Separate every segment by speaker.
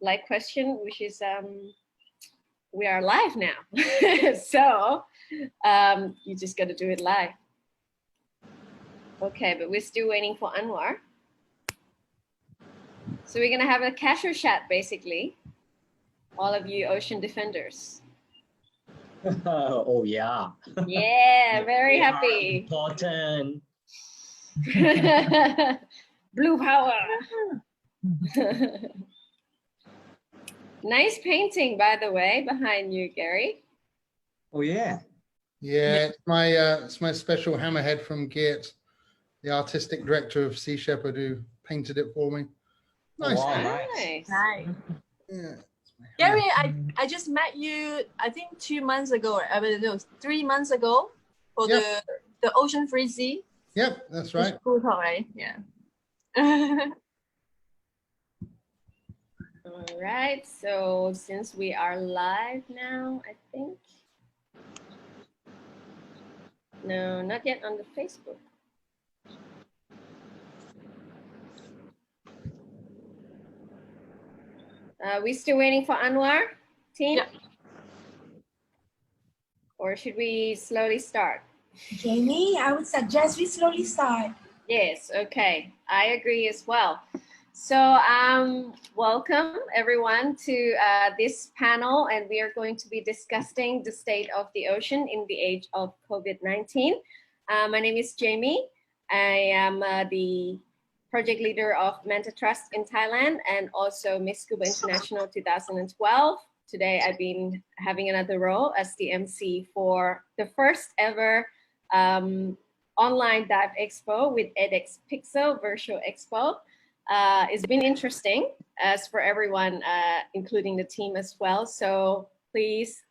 Speaker 1: like question, which is we are live now. So you just got to do it live. Okay, but we're still waiting for Anuar. So we're gonna have a casual chat, basically. All of you ocean defenders.
Speaker 2: Oh yeah.
Speaker 1: Yeah, very happy.
Speaker 2: Important.
Speaker 1: Blue power. Nice painting, by the way, behind you, Gary.
Speaker 2: Oh yeah.
Speaker 3: Yeah, it's my special hammerhead from Geert, the artistic director of Sea Shepherd, who painted it for me. Nice.
Speaker 2: Oh, wow,
Speaker 1: nice.
Speaker 4: Nice.
Speaker 3: Yeah.
Speaker 4: Gary, I just met you, I think 2 months ago, I don't know, 3 months ago for
Speaker 3: Yep.
Speaker 4: the Ocean Free Sea.
Speaker 3: Yep, that's right.
Speaker 4: Cool talk, right? Yeah.
Speaker 1: All right, so since we are live now, I think. No, not yet on the Facebook. We still waiting for Anuar, team?
Speaker 4: Yeah.
Speaker 1: Or should we slowly start?
Speaker 5: Jamie, I would suggest we slowly start.
Speaker 1: Yes, okay, I agree as well. So welcome everyone to this panel, and we are going to be discussing the state of the ocean in the age of COVID-19. My name is Jamie. I am the project leader of Manta Trust in Thailand and also Miss Scuba International 2012. Today I've been having another role as the MC for the first ever online dive expo with ADEX Pixel Virtual Expo. It's been interesting as for everyone, including the team as well. So please,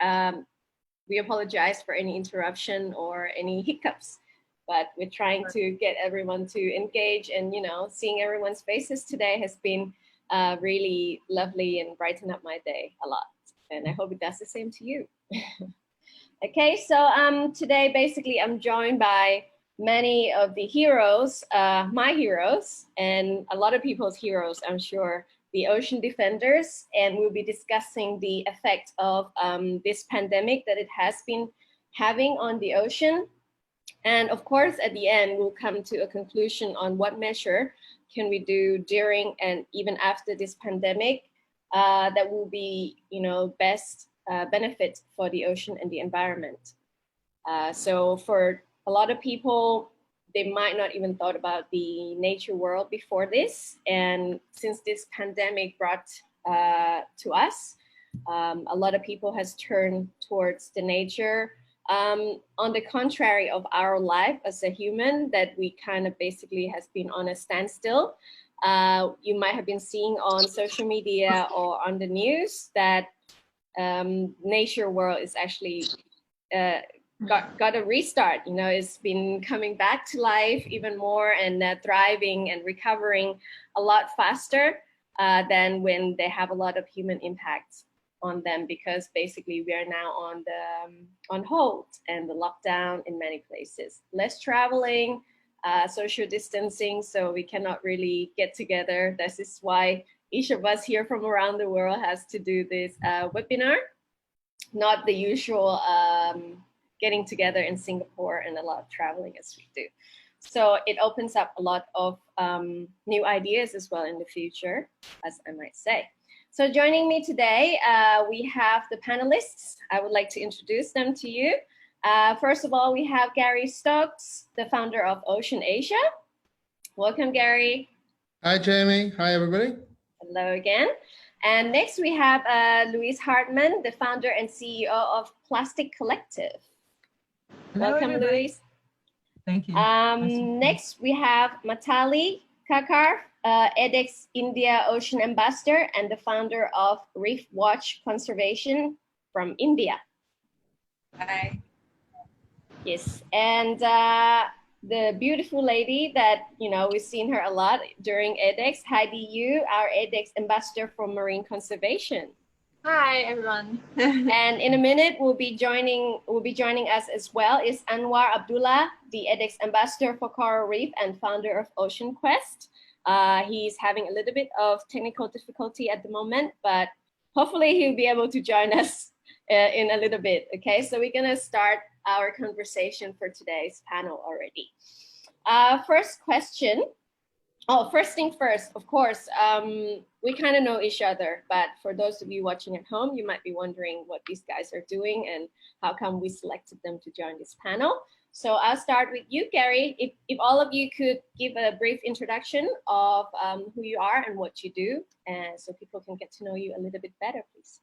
Speaker 1: we apologize for any interruption or any hiccups, but we're trying to get everyone to engage, and seeing everyone's faces today has been really lovely and brightened up my day a lot. And I hope it does the same to you. Okay, so today basically I'm joined by many of the heroes, my heroes, and a lot of people's heroes, I'm sure, the ocean defenders, and we'll be discussing the effect of this pandemic that it has been having on the ocean. And of course, at the end, we'll come to a conclusion on what measure can we do during and even after this pandemic that will be, best benefit for the ocean and the environment. So for a lot of people, they might not even thought about the nature world before this. And since this pandemic brought to us, a lot of people has turned towards the nature. On the contrary of our life as a human, that we kind of basically has been on a standstill. You might have been seeing on social media or on the news that nature world is actually got a restart. It's been coming back to life even more and thriving and recovering a lot faster than when they have a lot of human impact on them, because basically we are now on hold and the lockdown in many places, less traveling, social distancing, so we cannot really get together. This is why each of us here from around the world has to do this webinar, not the usual getting together in Singapore and a lot of traveling as we do. So it opens up a lot of new ideas as well in the future, as I might say. So joining me today, we have the panelists. I would like to introduce them to you. First of all, we have Gary Stokes, the founder of Ocean Asia. Welcome, Gary.
Speaker 3: Hi, Jamie. Hi, everybody.
Speaker 1: Hello again. And next we have Louise Hardman, the founder and CEO of Plastic Collective.
Speaker 6: Hello,
Speaker 1: welcome,
Speaker 6: everybody.
Speaker 1: Louise.
Speaker 6: Thank you.
Speaker 1: Next we have Mithali Kakar, ADEX India Ocean Ambassador and the founder of Reef Watch Conservation from India.
Speaker 4: Hi.
Speaker 1: Yes, and the beautiful lady that, we've seen her a lot during ADEX, Hidy Yu, our ADEX Ambassador for Marine Conservation.
Speaker 4: Hi, everyone.
Speaker 1: And in a minute, will be joining us as well is Anuar Abdullah, the ADEX Ambassador for Coral Reef and founder of Ocean Quest. He's having a little bit of technical difficulty at the moment, but hopefully he'll be able to join us in a little bit. Okay, so we're gonna start our conversation for today's panel already. First question. Oh, first thing first, of course, we kind of know each other, but for those of you watching at home, you might be wondering what these guys are doing and how come we selected them to join this panel. So I'll start with you, Gary. If all of you could give a brief introduction of who you are and what you do, and so people can get to know you a little bit better, please.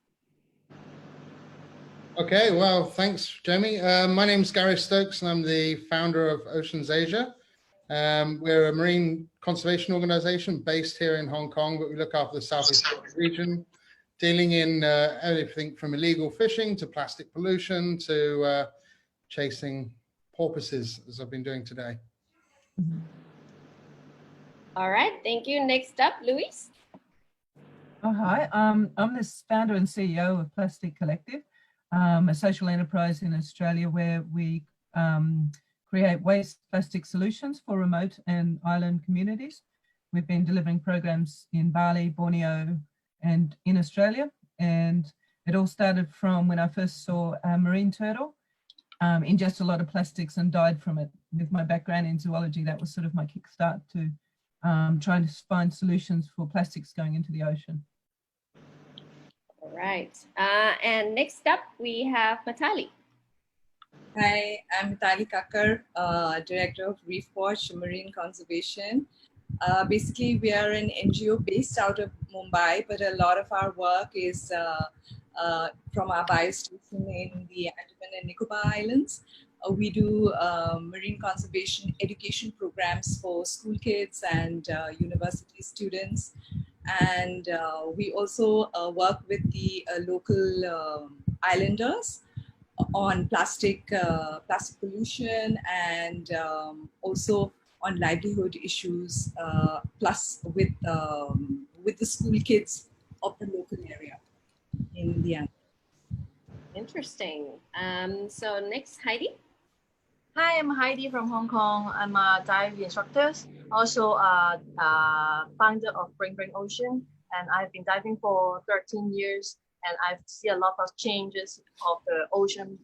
Speaker 3: Okay, well, thanks, Jamie. My name is Gary Stokes, and I'm the founder of Oceans Asia. We're a marine conservation organization based here in Hong Kong, but we look after the Southeast region, dealing in everything from illegal fishing to plastic pollution to chasing porpoises, as I've been doing today.
Speaker 1: All right, thank you. Next up, Louise.
Speaker 6: Oh, hi. I'm the founder and CEO of Plastic Collective, a social enterprise in Australia where we create waste plastic solutions for remote and island communities. We've been delivering programs in Bali, Borneo, and in Australia. And it all started from when I first saw a marine turtle ingest a lot of plastics and died from it. With my background in zoology, that was sort of my kickstart to trying to find solutions for plastics going into the ocean.
Speaker 1: All right, and next up we have Mithali.
Speaker 7: Hi, I'm Mithali Kakar, Director of Reef Watch Marine Conservation. Basically, we are an NGO based out of Mumbai, but a lot of our work is from our biostation in the Andaman and Nicobar Islands. We do marine conservation education programs for school kids and university students. And we also work with the local islanders on plastic pollution and also on livelihood issues, plus with the school kids of the local area in the end.
Speaker 1: Interesting. So next, Hidy.
Speaker 4: Hi, I'm Heidi from Hong Kong. I'm a diving instructor, also a founder of Bring Ocean, and I've been diving for 13 years. And I see a lot of changes of the ocean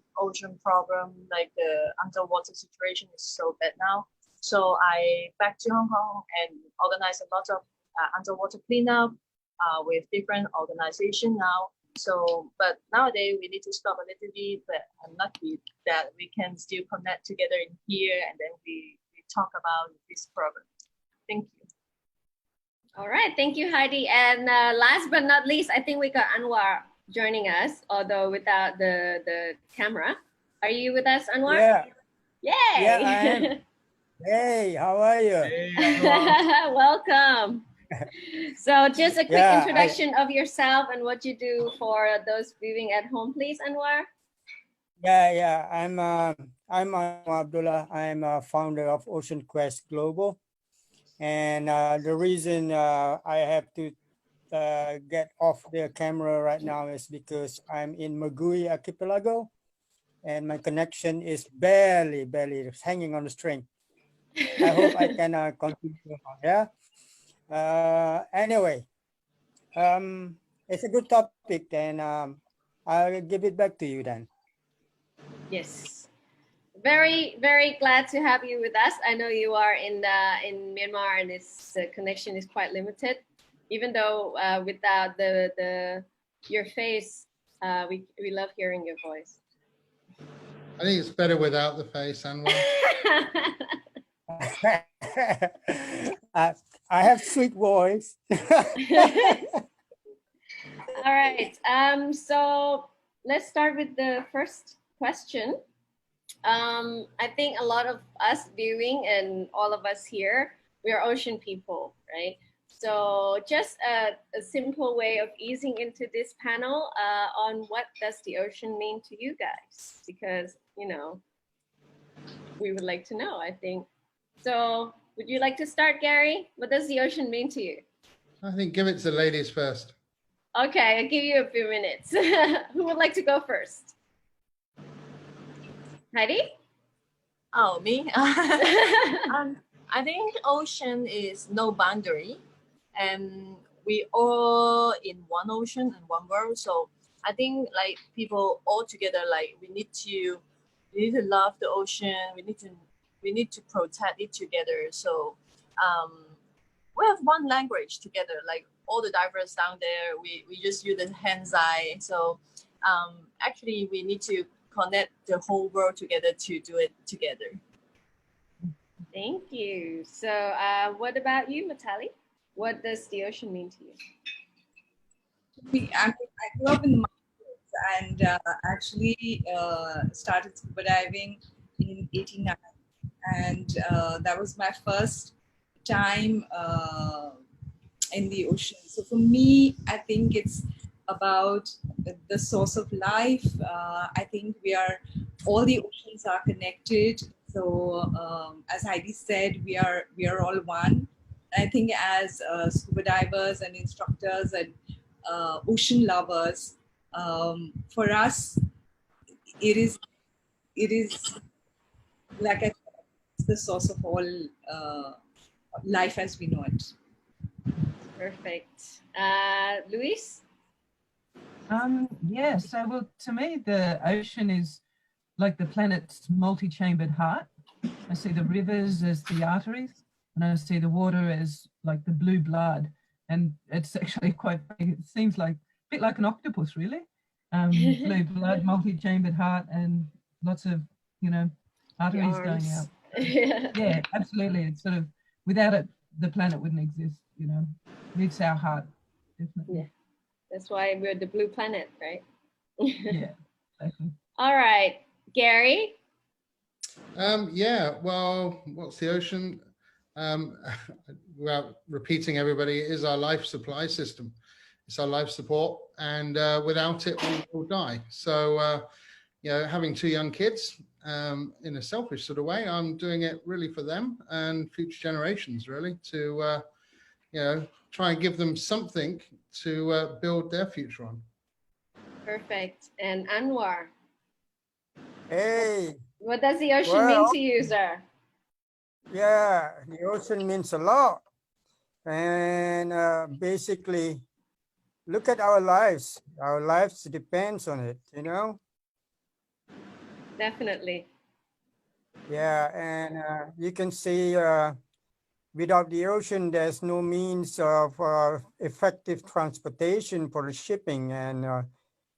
Speaker 4: problem, like the underwater situation is so bad now. So I back to Hong Kong and organize a lot of underwater cleanup with different organizations now. So, but nowadays we need to stop a little bit, but I'm lucky that we can still connect together in here and then we talk about this problem. Thank you.
Speaker 1: All right, thank you, Heidi. And last but not least, I think we got Anuar joining us, although without the camera. Are you with us, Anuar?
Speaker 8: Yeah.
Speaker 1: Yay!
Speaker 8: Yeah, I am. Hey, how are you?
Speaker 2: Hey, Anuar.
Speaker 1: Welcome. So just a quick introduction of yourself and what you do for those viewing at home, please, Anuar.
Speaker 8: Yeah. I'm Anuar Abdullah. I'm a founder of Ocean Quest Global. And the reason I have to get off the camera right now is because I'm in Magui Archipelago and my connection is barely hanging on the string. I hope I can continue. Yeah. Anyway, it's a good topic, and I'll give it back to you then.
Speaker 1: Yes. Very, very glad to have you with us. I know you are in Myanmar and its connection is quite limited. Even though without your face, we love hearing your voice.
Speaker 3: I think it's better without the face, Anwar.
Speaker 8: I have sweet voice.
Speaker 1: All right. So let's start with the first question. I think a lot of us viewing and all of us here, we are ocean people, right? So just a simple way of easing into this panel on what does the ocean mean to you guys? Because, you know, we would like to know, I think. So would you like to start, Gary? What does the ocean mean to you?
Speaker 3: I think give it to the ladies first.
Speaker 1: Okay, I'll give you a few minutes. Who would like to go first? Heidi?
Speaker 4: Oh, me? I think ocean is no boundary, and we all in one ocean and one world. So I think like people all together, like we need to love the ocean. We need to protect it together. So we have one language together. Like all the divers down there, we just use the hands eye. So actually, we need to connect the whole world together to do it together.
Speaker 1: Thank you. So what about you, Mithali? What does the ocean mean to you?
Speaker 7: I grew up in mountains and actually started scuba diving in 89. And that was my first time in the ocean. So for me, I think it's about the source of life. I think all the oceans are connected. So as Hidy said, we are all one. I think as scuba divers and instructors and ocean lovers, for us, it is like I said, it's the source of all life as we know it.
Speaker 1: Perfect. Louise?
Speaker 6: Yeah, so well, to me, the ocean is like the planet's multi-chambered heart. I see the rivers as the arteries, and I see the water as like the blue blood. And it's actually quite, it seems like a bit like an octopus, really. Blue blood, multi-chambered heart, and lots of, you know, arteries going out. Yeah, absolutely. It's sort of, without it, the planet wouldn't exist, you know. It's our heart, definitely.
Speaker 1: Yeah, that's why we're the blue planet, right?
Speaker 6: Yeah, exactly.
Speaker 1: All right, Gary?
Speaker 3: Yeah, well, what's the ocean? Without repeating everybody, it is our life supply system. It's our life support, and without it, we will die. So, you know, having two young kids, in a selfish sort of way, I'm doing it really for them and future generations, really, to, you know, try and give them something to build their future on.
Speaker 1: Perfect. And Anwar?
Speaker 8: Hey.
Speaker 1: What does the ocean mean to you, sir?
Speaker 8: Yeah, the ocean means a lot. And basically, look at our lives. Our lives depends on it, you know?
Speaker 1: Definitely.
Speaker 8: Yeah, and you can see without the ocean, there's no means of effective transportation for the shipping and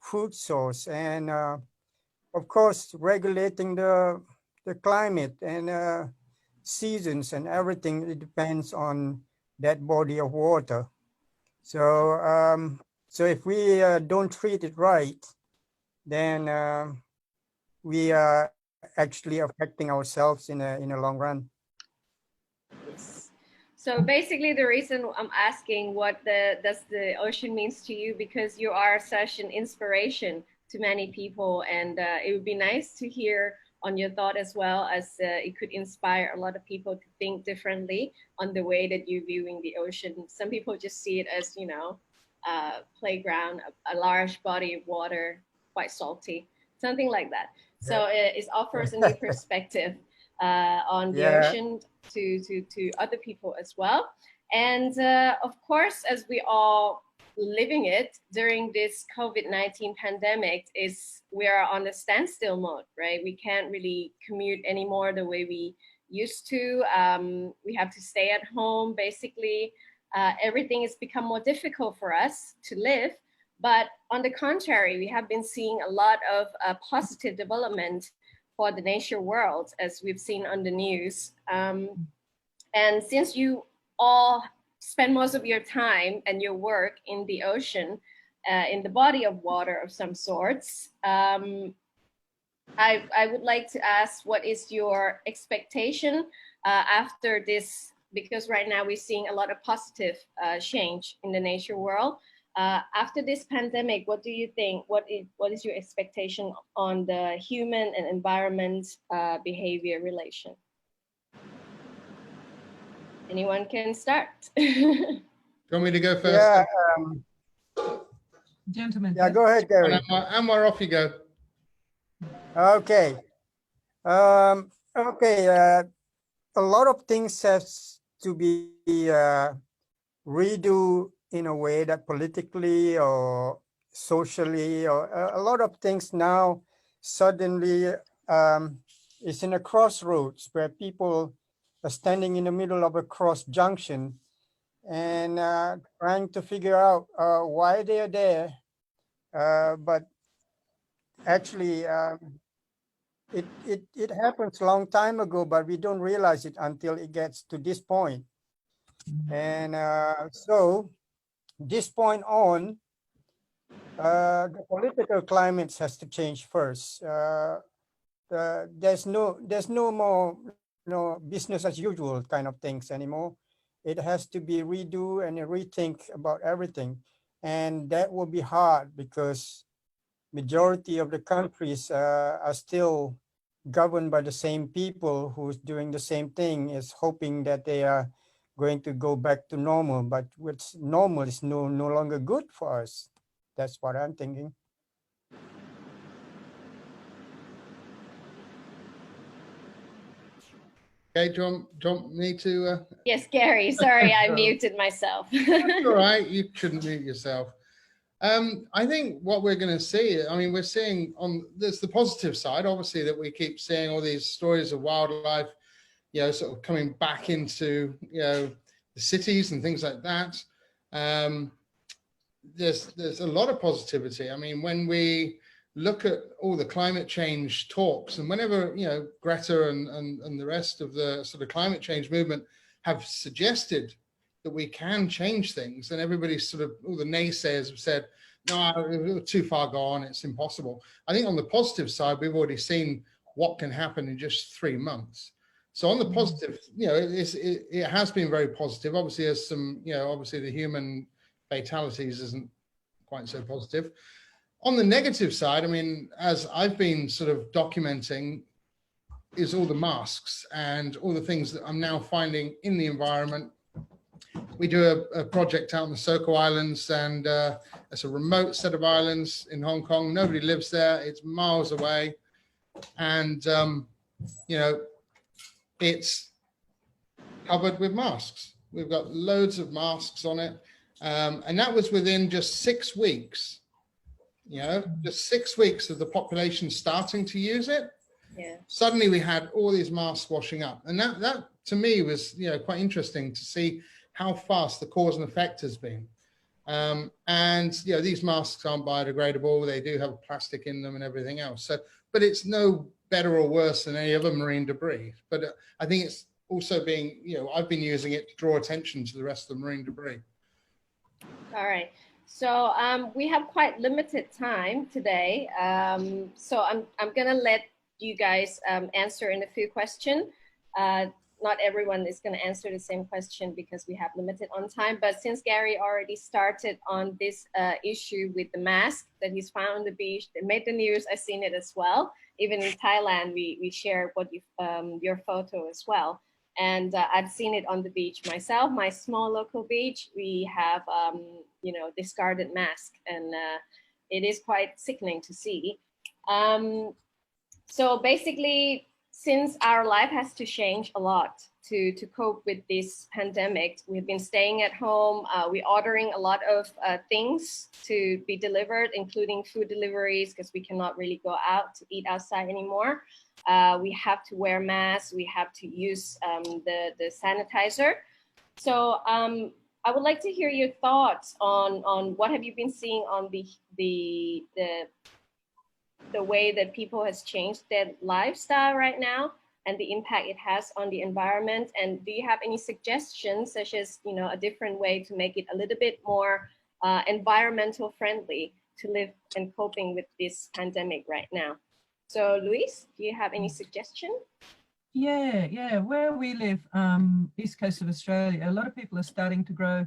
Speaker 8: food source. And of course, regulating the climate and seasons and everything, it depends on that body of water. So so if we don't treat it right, then we are actually affecting ourselves in a long run.
Speaker 1: Yes. So basically the reason I'm asking what does the ocean means to you, because you are such an inspiration to many people, and it would be nice to hear on your thought as well, as it could inspire a lot of people to think differently on the way that you're viewing the ocean. Some people just see it as, you know, playground, a large body of water, quite salty, something like that. So it offers a new perspective on the ocean to other people as well. And of course, as we all living it during this COVID-19 pandemic, we are on the standstill mode, right? We can't really commute anymore the way we used to. We have to stay at home, basically. Everything has become more difficult for us to live. But on the contrary, we have been seeing a lot of positive development for the nature world, as we've seen on the news. And since you all spend most of your time and your work in the ocean, in the body of water of some sorts, I would like to ask, what is your expectation after this? Because right now we're seeing a lot of positive change in the nature world. After this pandemic, what do you think? What is your expectation on the human and environment behavior relation? Anyone can start.
Speaker 3: Do you want me to go first?
Speaker 8: Yeah,
Speaker 6: Gentlemen.
Speaker 8: yeah, go ahead, Gary.
Speaker 3: Anwar, off you go.
Speaker 8: Okay. Okay. a lot of things has to be redo in a way that politically or socially, or a lot of things now suddenly is in a crossroads where people are standing in the middle of a cross junction and trying to figure out why they are there. But actually, it happens a long time ago, but we don't realize it until it gets to this point. And so this point on, the political climate has to change first. There's no more business as usual kind of things anymore. It has to be redo and a rethink about everything, and that will be hard because majority of the countries are still governed by the same people who's doing the same thing, is hoping that they are going to go back to normal, but what's normal is no longer good for us. That's what I'm thinking.
Speaker 3: Okay, do you want me to?
Speaker 1: Yes, Gary, sorry, I muted myself.
Speaker 3: That's all right, you shouldn't mute yourself. I think what we're going to see, I mean, we're seeing there's the positive side, obviously, that we keep seeing all these stories of wildlife, sort of coming back into, the cities and things like that. There's a lot of positivity. I mean, when we look at all the climate change talks, and whenever, Greta and the rest of the sort of climate change movement have suggested that we can change things, and everybody's sort of, all the naysayers have said, no, we're too far gone, it's impossible. I think on the positive side, we've already seen what can happen in just 3 months. So on the positive, it has been very positive. Obviously, there's some, obviously the human fatalities isn't quite so positive. On the negative side, I mean, as I've been sort of documenting, is all the masks and all the things that I'm now finding in the environment. We do a project out in the Soko Islands, and it's a remote set of islands in Hong Kong. Nobody lives there. It's miles away. And, it's covered with masks. We've got loads of masks on it. And that was within just 6 weeks, just 6 weeks of the population starting to use it.
Speaker 1: Yeah.
Speaker 3: Suddenly we had all these masks washing up. And that to me was, quite interesting to see how fast the cause and effect has been. And, these masks aren't biodegradable. They do have plastic in them and everything else. So, but it's no better or worse than any other marine debris. But I think it's also being, I've been using it to draw attention to the rest of the marine debris.
Speaker 1: All right. So we have quite limited time today. So I'm gonna let you guys answer in a few questions. Not everyone is going to answer the same question because we have limited on time. But since Gary already started on this issue with the mask that he's found on the beach, that made the news, I've seen it as well. Even in Thailand, we shared what your photo as well. And I've seen it on the beach myself, my small local beach. We have, discarded mask, and it is quite sickening to see. So basically, since our life has to change a lot to cope with this pandemic, we've been staying at home. We're ordering a lot of things to be delivered, including food deliveries, because we cannot really go out to eat outside anymore. We have to wear masks. We have to use the sanitizer. So I would like to hear your thoughts on what have you been seeing on the way that people has changed their lifestyle right now and the impact it has on the environment. And do you have any suggestions, such as, a different way to make it a little bit more environmental friendly to live and coping with this pandemic right now? So Louise, do you have any suggestion?
Speaker 6: Yeah. Where we live, east coast of Australia, a lot of people are starting to grow,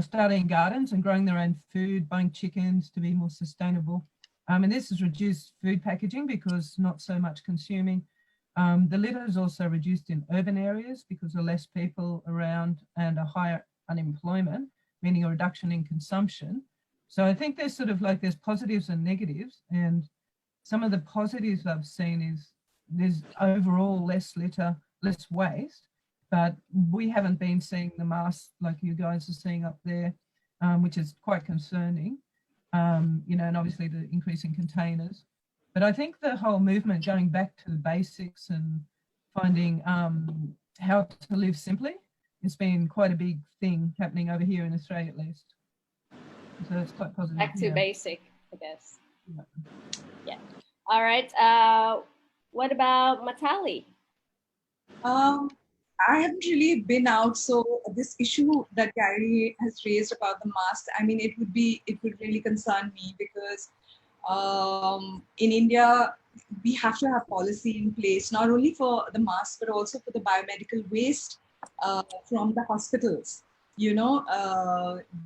Speaker 6: starting gardens and growing their own food, buying chickens to be more sustainable. And this has reduced food packaging because not so much consuming. The litter is also reduced in urban areas because there are less people around and a higher unemployment, meaning a reduction in consumption. So I think there's there's positives and negatives. And some of the positives I've seen is there's overall less litter, less waste, but we haven't been seeing the mass like you guys are seeing up there, which is quite concerning, you know, and obviously the increase in containers. But I think the whole movement going back to the basics and finding how to live simply has been quite a big thing happening over here in Australia, at least. So it's quite positive.
Speaker 1: Back to
Speaker 6: yeah.
Speaker 1: basic, I guess.
Speaker 6: Yeah.
Speaker 1: Yeah. All right. What about Mithali?
Speaker 7: I haven't really been out, so this issue that Gary has raised about the mask, I mean, it would really concern me because in India, we have to have policy in place, not only for the mask, but also for the biomedical waste from the hospitals. You know,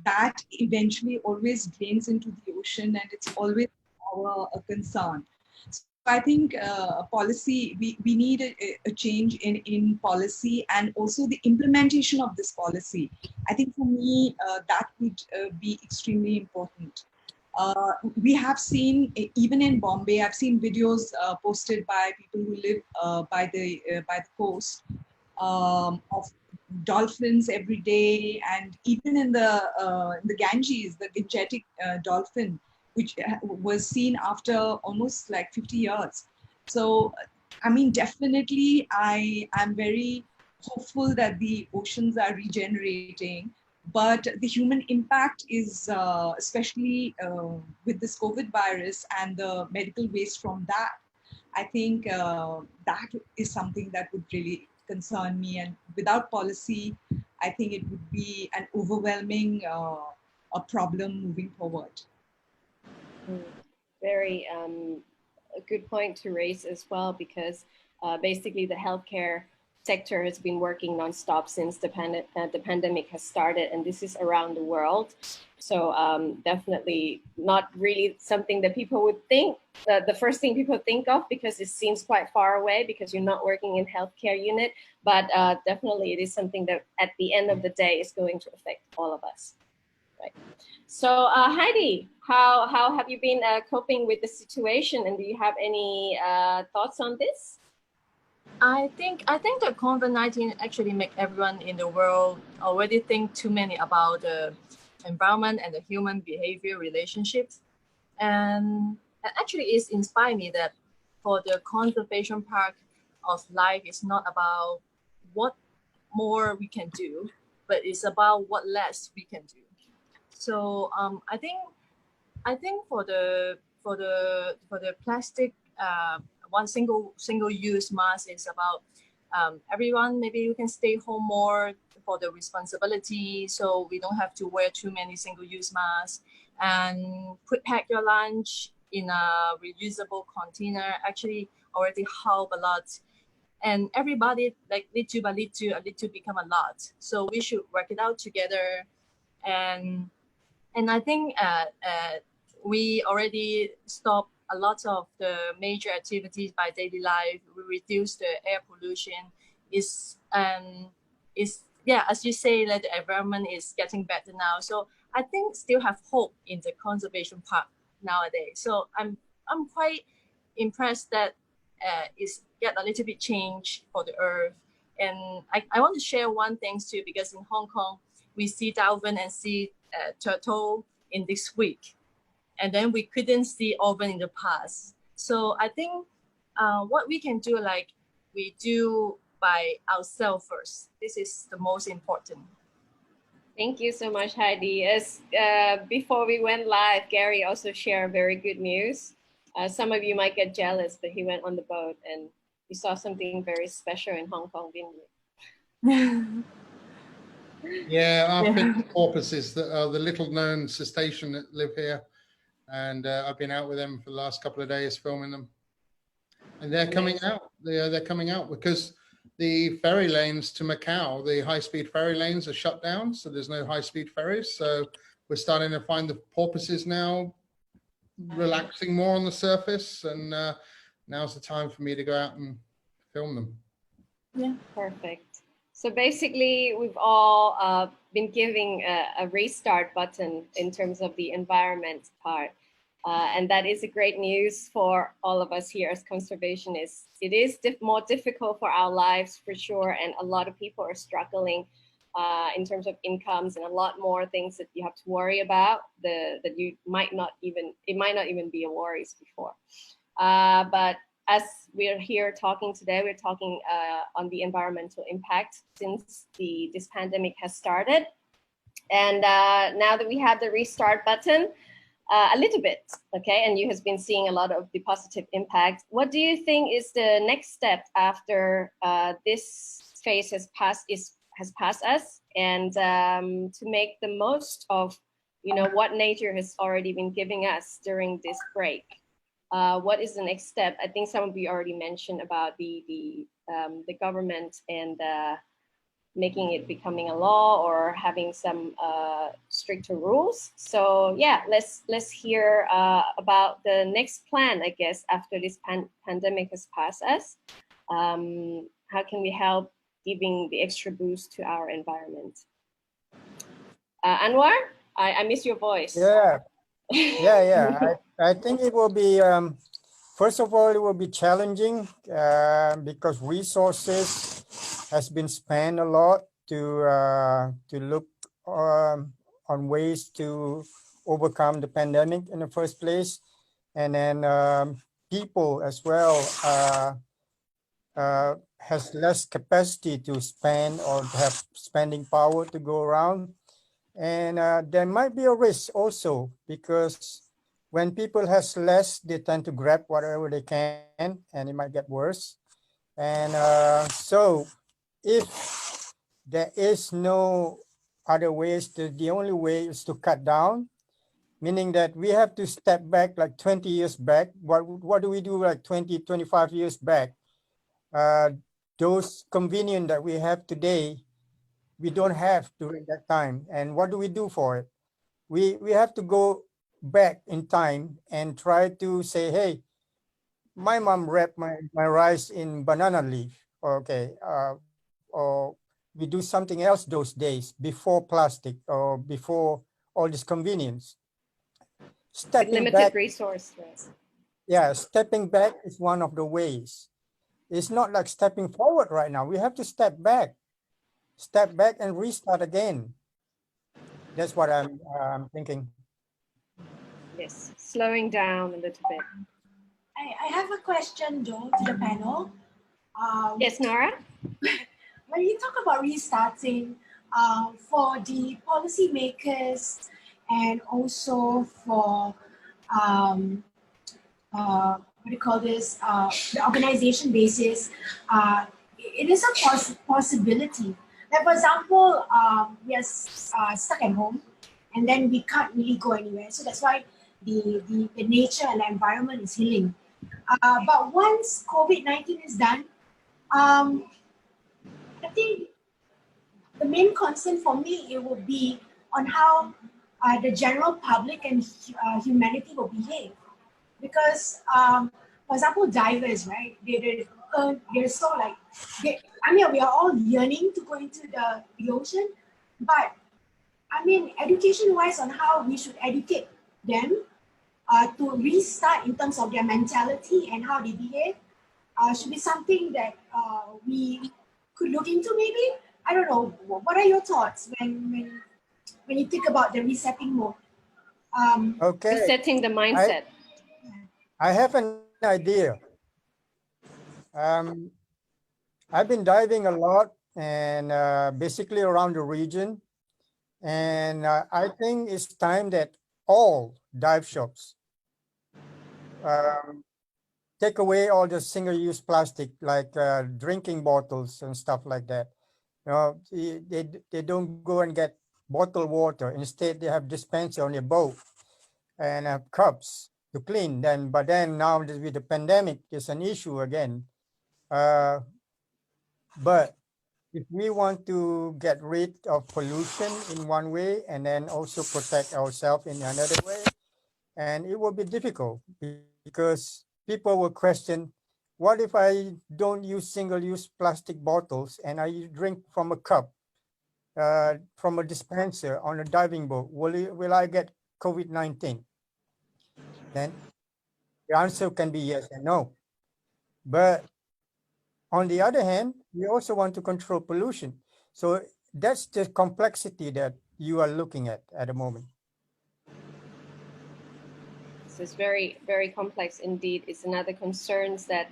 Speaker 7: that eventually always drains into the ocean, and it's always our concern. So I think policy, we need a change in policy, and also the implementation of this policy. I think for me, that would be extremely important. We have seen, even in Bombay, I've seen videos posted by people who live by the coast of dolphins every day, and even in the Ganges, the Gangetic dolphin, which was seen after almost like 50 years. So, I mean, definitely, I am very hopeful that the oceans are regenerating. But the human impact is, especially with this COVID virus and the medical waste from that, I think that is something that would really concern me. And without policy, I think it would be an overwhelming a problem moving forward.
Speaker 1: Very a good point to raise as well, because basically the healthcare sector has been working nonstop since the pandemic has started, and this is around the world. So definitely not really something that people would think, the first thing people think of, because it seems quite far away because you're not working in healthcare unit, but definitely it is something that at the end of the day is going to affect all of us. Right. So Heidi, how have you been coping with the situation, and do you have any thoughts on this?
Speaker 4: I think the COVID-19 actually make everyone in the world already think too many about the environment and the human behavior relationships, and actually it's inspired me that for the conservation part of life, it's not about what more we can do, but it's about what less we can do. So I think for the plastic one single-use mask is about everyone. Maybe you can stay home more for the responsibility, so we don't have to wear too many single-use masks, and pack your lunch in a reusable container. Actually, already help a lot. And everybody, like little by little become a lot. So we should work it out together. And I think we already stopped a lot of the major activities by daily life. We reduce the air pollution. Yeah, as you say, that the environment is getting better now. So I think still have hope in the conservation part nowadays. So I'm quite impressed that it's get a little bit change for the earth. And I want to share one thing too, because in Hong Kong we see dolphin and see turtle in this week, and then we couldn't see dolphin in the past. So I think what we can do, like we do by ourselves first. This is the most important.
Speaker 1: Thank you so much, Heidi. As before we went live, Gary also shared very good news. Some of you might get jealous, but he went on the boat and we saw something very special in Hong Kong, didn't we?
Speaker 3: Yeah, our pit porpoises that are the little known cetacean that live here, and I've been out with them for the last couple of days filming them, and they're coming out. They're coming out because the ferry lanes to Macau, the high-speed ferry lanes, are shut down, so there's no high-speed ferries. So we're starting to find the porpoises now relaxing more on the surface, and now's the time for me to go out and film them.
Speaker 1: Yeah, perfect. So basically, we've all been giving a restart button in terms of the environment part. And that is a great news for all of us here as conservationists. It is more difficult for our lives for sure, and a lot of people are struggling in terms of incomes and a lot more things that you have to worry about that you might not even be a worries before. But as we're here talking today, we're talking on the environmental impact since this pandemic has started. And now that we have the restart button, a little bit, okay, and you have been seeing a lot of the positive impact. What do you think is the next step after this phase has passed us, and to make the most of, what nature has already been giving us during this break? What is the next step? I think some of you already mentioned about the government and making it becoming a law or having some stricter rules. So yeah, let's hear about the next plan, I guess, after this pandemic has passed us. How can we help giving the extra boost to our environment? Anwar, I miss your voice.
Speaker 8: Yeah, yeah. I think it will be, first of all, it will be challenging because resources has been spent a lot to look on ways to overcome the pandemic in the first place, and then people as well has less capacity to spend or have spending power to go around, and there might be a risk also because when people has less, they tend to grab whatever they can, and it might get worse. And so if there is no other ways, the only way is to cut down, meaning that we have to step back like 20 years back. What do we do like 20, 25 years back? Those convenience that we have today, we don't have during that time. And what do we do for it? We have to go back in time and try to say, hey, my mom wrapped my rice in banana leaf. Okay, or we do something else those days before plastic or before all this convenience.
Speaker 1: With limited resources.
Speaker 8: Yeah, stepping back is one of the ways. It's not like stepping forward right now. We have to step back and restart again. That's what I'm thinking.
Speaker 1: Yes, slowing down a little bit.
Speaker 5: I have a question, Joe, to the panel.
Speaker 1: Yes, Nora?
Speaker 5: When you talk about restarting, for the policymakers and also for what do you call this, the organization basis, it is a possibility. Like for example, we are stuck at home and then we can't really go anywhere. So that's why the nature and the environment is healing. But once COVID-19 is done, I think the main concern for me, it will be on how the general public and humanity will behave. Because, for example, divers, right? They're so like, I mean, we are all yearning to go into the ocean, but I mean, education-wise on how we should educate them to restart in terms of their mentality and how they behave should be something that we could look into maybe. I don't know. What are your thoughts when you think about the resetting mode?
Speaker 8: Okay.
Speaker 1: Resetting the mindset.
Speaker 8: I have an idea. I've been diving a lot and basically around the region. And I think it's time that all dive shops take away all the single-use plastic, like drinking bottles and stuff like that. You know, they don't go and get bottled water. Instead, they have dispenser on their boat and have cups to clean. But then now with the pandemic, it's an issue again. But if we want to get rid of pollution in one way and then also protect ourselves in another way, and it will be difficult because people will question, what if I don't use single-use plastic bottles and I drink from a cup, from a dispenser on a diving boat? Will I get COVID-19? then the answer can be yes and no. But on the other hand, we also want to control pollution. So that's the complexity that you are looking at the moment.
Speaker 1: So it's very, very complex indeed. It's another concerns that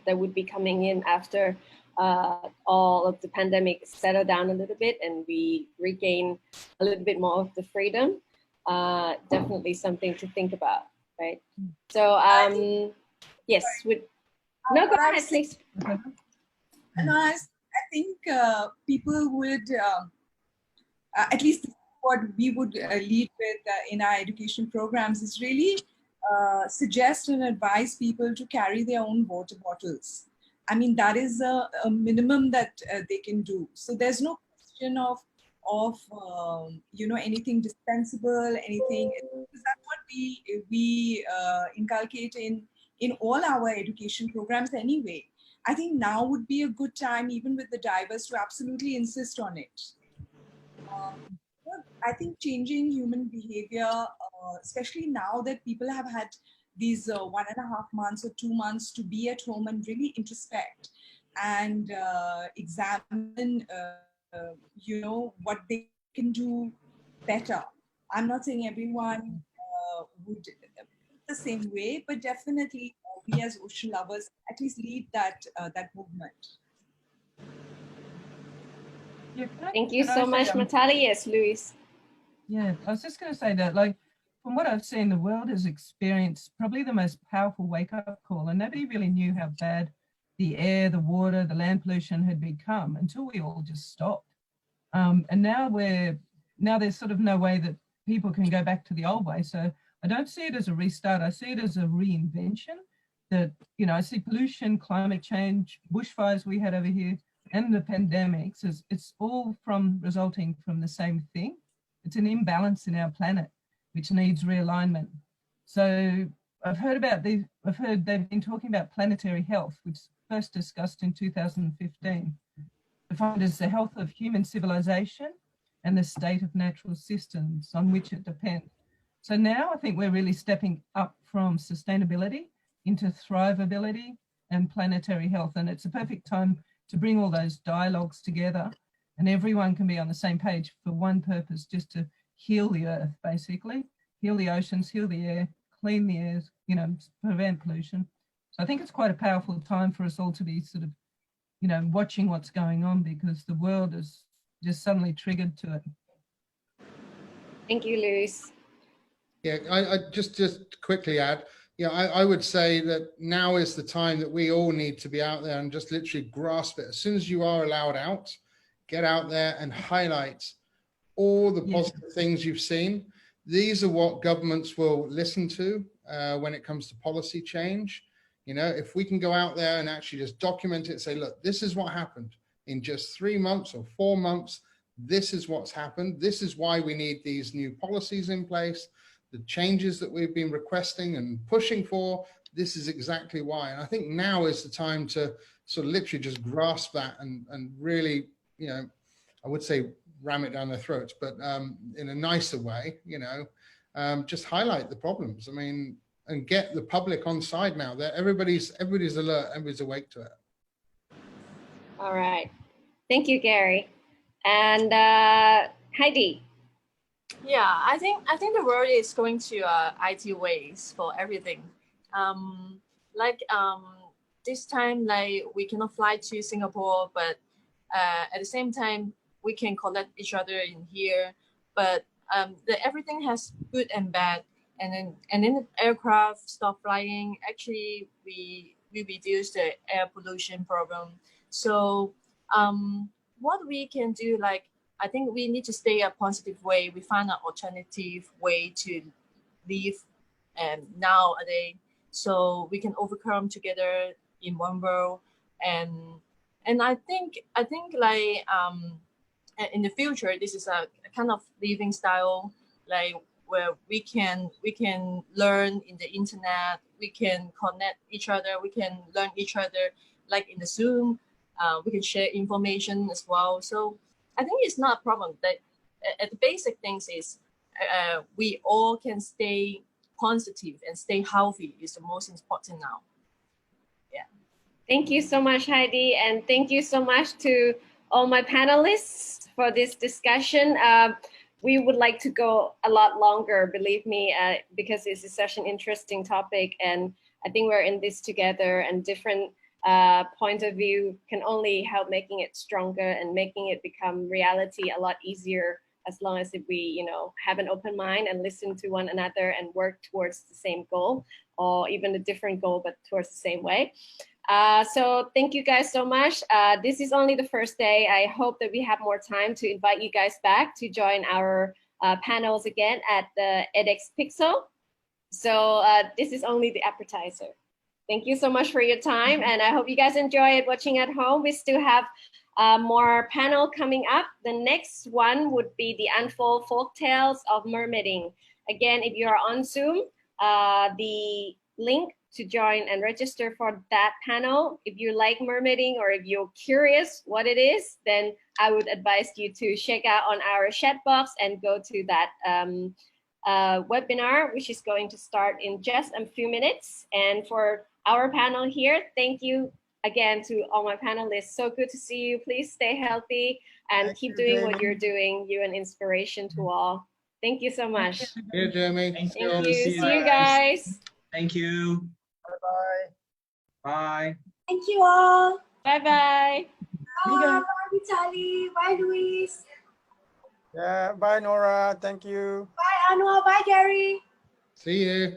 Speaker 1: that would be coming in after all of the pandemic settle down a little bit and we regain a little bit more of the freedom. Definitely something to think about, right? So yes, no, go ahead, please.
Speaker 7: No, I think people would, at least what we would lead with in our education programs is really suggest and advise people to carry their own water bottles. I mean, that is a minimum that they can do. So there's no question of anything dispensable, anything. That's what we inculcate in all our education programs anyway. I think now would be a good time, even with the divers, to absolutely insist on it. I think changing human behavior, especially now that people have had these 1.5 months or 2 months to be at home and really introspect and examine, what they can do better. I'm not saying everyone would the same way, but definitely we as ocean lovers at least lead that movement.
Speaker 6: Yeah,
Speaker 1: Thank you so much, Mithali. Yes, Louise.
Speaker 6: Yeah, I was just going to say that, like, from what I've seen, the world has experienced probably the most powerful wake-up call, and nobody really knew how bad the air, the water, the land pollution had become until we all just stopped. And now there's sort of no way that people can go back to the old way. So I don't see it as a restart. I see it as a reinvention. That, I see pollution, climate change, bushfires we had over here, and the pandemics, it's all resulting from the same thing. It's an imbalance in our planet, which needs realignment. So I've heard they've been talking about planetary health, which was first discussed in 2015, defined as the health of human civilization and the state of natural systems on which it depends. So now I think we're really stepping up from sustainability into thrivability and planetary health. And it's a perfect time to bring all those dialogues together and everyone can be on the same page for one purpose, just to heal the earth, basically, heal the oceans, heal the air, clean the air, prevent pollution. So I think it's quite a powerful time for us all to be sort of, watching what's going on, because the world is just suddenly triggered to it.
Speaker 1: Thank you, Louise.
Speaker 3: Yeah, I just quickly add, I would say that now is the time that we all need to be out there and just literally grasp it. As soon as you are allowed out, get out there and highlight all the positive things you've seen. These are what governments will listen to when it comes to policy change. If we can go out there and actually just document it, say, look, this is what happened in just 3 months or 4 months. This is what's happened. This is why we need these new policies in place. The changes that we've been requesting and pushing for, this is exactly why. And I think now is the time to sort of literally just grasp that and really, I would say ram it down their throats, but in a nicer way, just highlight the problems. I mean, and get the public on side now. That everybody's alert, everybody's awake to it.
Speaker 1: All right. Thank you, Gary. And Hidy.
Speaker 4: Yeah, I think the world is going to IT ways for everything. This time, we cannot fly to Singapore, but at the same time we can connect each other in here. But everything has good and bad. And then aircraft stop flying. Actually, we reduce the air pollution problem. So what we can do, I think we need to stay a positive way. We find an alternative way to live nowadays, so we can overcome together in one world. And I think in the future, this is a kind of living style, where we can learn in the internet, we can connect each other, we can learn each other, like in the Zoom, we can share information as well. So I think it's not a problem. That the basic things is we all can stay positive and stay healthy is the most important now.
Speaker 1: Thank you so much, Heidi, and thank you so much to all my panelists for this discussion. We would like to go a lot longer, believe me, because this is such an interesting topic, and I think we're in this together, and different point of view can only help making it stronger and making it become reality a lot easier, as long as if we, you know, have an open mind and listen to one another and work towards the same goal, or even a different goal, but towards the same way. So thank you guys so much. This is only the first day. I hope that we have more time to invite you guys back to join our panels again at the ADEX Pixel. So this is only the appetizer. Thank you so much for your time, and I hope you guys enjoy it watching at home. We still have more panel coming up. The next one would be the Unfold Folktales of Mermaiding. Again, if you are on Zoom, the link to join and register for that panel. If you like mermaiding, or if you're curious what it is, then I would advise you to check out on our chat box and go to that webinar, which is going to start in just a few minutes. And for our panel here, thank you again to all my panelists. So good to see you. Please stay healthy and keep doing what you're doing. You're an inspiration to all. Thank you so much.
Speaker 3: Yeah, Jamie.
Speaker 1: Thank you. See you guys.
Speaker 2: Thank you.
Speaker 8: Bye-bye.
Speaker 2: Bye.
Speaker 5: Thank you all.
Speaker 1: Bye-bye.
Speaker 5: Bye, Mithali. Bye, Louise.
Speaker 8: Yeah, bye, Nora. Thank you.
Speaker 5: Bye, Anuar. Bye, Gary.
Speaker 3: See you.